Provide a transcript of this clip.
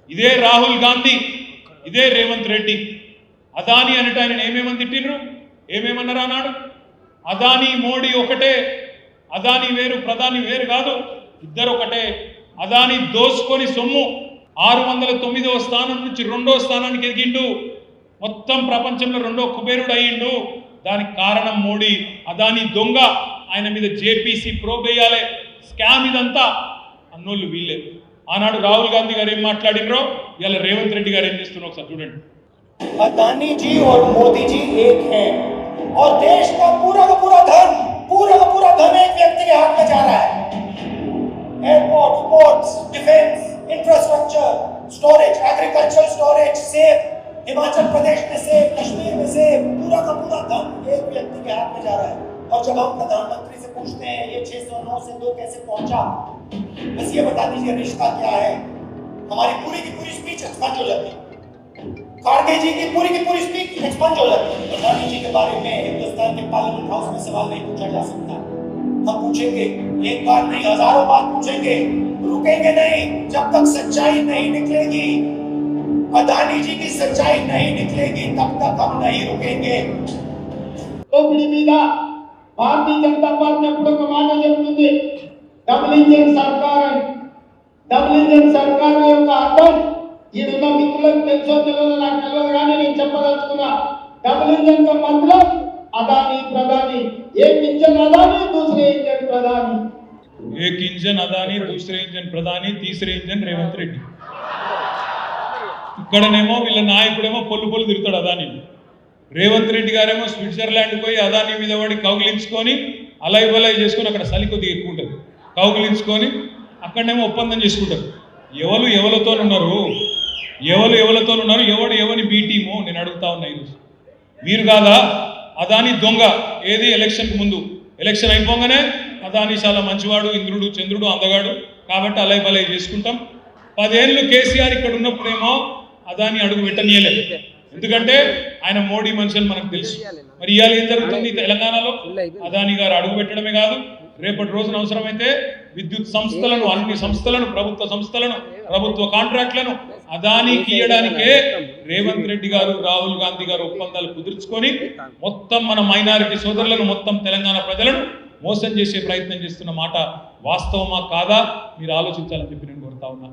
ఇదే రాహుల్ గాంధీ, ఇదే రేవంత్ రెడ్డి అదాని అనట ఆయన ఏమేమని తిట్టిండ్రు, ఏమేమన్నారు అన్నాడు. అదాని మోడీ ఒకటే, అదాని వేరు ప్రధాని వేరు కాదు, ఇద్దరు ఒకటే. అదాని దోసుకొని సొమ్ము 609వ స్థానం నుంచి 2వ స్థానానికి ఎదిగిండు, మొత్తం ప్రపంచంలో 2వ కుబేరుడు అయ్యిండు. దానికి కారణం మోడీ. అదాని దొంగ, ఆయన మీద జేపీసీ ప్రోబ్ వేయాలి, స్కామ్ ఇదంతా అన్నోళ్ళు వీళ్ళే. ఆనాడు రాహుల్ గాంధీ గారు ఏం మాట్లాడినరో ఇలా రేవంత్ రెడ్డి గారు ఏం చేస్తున్నారు ఒకసారి చూడండి. अदानी जी और मोदी जी एक हैं और देश का पूरा धन एक व्यक्ति के हाथ में जा रहा है। Airport, ports, defence, infrastructure, storage, agricultural storage, सेब, हिमाचल प्रदेश में सेब, कश्मीर में सेब, पूरा का पूरा धन एक व्यक्ति के हाथ में जा रहा है। और जब हम प्रधानमंत्री से पूछते हैं ये 609 से 2 कैसे पहुंचा, बस ये बता दीजिए रिश्ता क्या है। हमारी पूरी की पूरी स्पीच एक्सपंज हो जाती है, खाड़गे जी की पूरी स्पीच एक्सपंज हो जाती है। अदानी जी के बारे में हिंदुस्तान के पार्लियामेंट हाउस में सवाल नहीं पूछा जा सकता। हम पूछेंगे, एक बार नहीं हजारों बार पूछेंगे, रुकेंगे नहीं जब तक सच्चाई नहीं निकलेगी। अदानी जी की सच्चाई नहीं निकलेगी तब तक हम नहीं रुकेंगे। దోపిడీ మీద భారతీయ జనతా పార్టీ ఎప్పుడు ఒక మాట చెప్తుంది, డబుల్ ఇంజిన్ సర్కార్. డబుల్ ఇంజిన్ సర్కార్ యొక్క అర్థం ఈడున్న మిత్రులకు తెలుసో తెలియదో నాకు తెలియదు కానీ నేను చెప్పదలుచుకున్నా. డబుల్ ఇంజిన్ का मतलब अदानी प्रधानी, एक इंजन अदानी दूसरे इंजन प्रधानी, एक इंजन अदानी दूसरे इंजन प्रधानी तीसरे इंजन రేవంత్ రెడ్డి. ఇక్కడనేమో వీళ్ళ నాయకుడేమో పొల్లు తిరుగుతాడు అదాని. రేవంత్ రెడ్డి గారేమో స్విట్జర్లాండ్ పోయి అదాని మీద పడి కౌగిలించుకొని అలై బలై చేసుకొని అక్కడ చలి కొద్దిగా ఎక్కువ ఉంటుంది, కౌగిలించుకొని అక్కడనేమో ఒప్పందం చేసుకుంటారు. ఎవరితో ఉన్నారు, ఎవడు ఎవని బీ టీము నేను అడుగుతా ఉన్నా ఈరోజు. మీరు కాదా అదాని దొంగ? ఏది ఎలక్షన్కి ముందు, ఎలక్షన్ అయిపోగానే అదాని చాలా మంచివాడు, ఇంద్రుడు చంద్రుడు అందగాడు కాబట్టి అలై బలై చేసుకుంటాం. 10 ఏళ్ళు కేసీఆర్ ఇక్కడ ఉన్నప్పుడేమో అదాని అడుగు పెట్టనీయలేదు, ఎందుకంటే ఆయన మోడీ మనుషులు మనకు తెలుసు. మరి ఇవాళ ఏం జరుగుతుంది తెలంగాణలో? అదాని గారు అడుగు పెట్టడమే కాదు, రేపటి రోజున అవసరమైతే విద్యుత్ సంస్థలను, అన్ని సంస్థలను, ప్రభుత్వ సంస్థలను, ప్రభుత్వ కాంట్రాక్ట్లను అదానికి ఇవ్వడానికే రేవంత్ రెడ్డి గారు, రాహుల్ గాంధీ గారు ఒప్పందాలు కుదుర్చుకొని మొత్తం మన మైనారిటీ సోదరులను, మొత్తం తెలంగాణ ప్రజలను మోసం చేసే ప్రయత్నం చేస్తున్న మాట వాస్తవమా కాదా మీరు ఆలోచించాలని చెప్పి నేను కోరుతా ఉన్నా.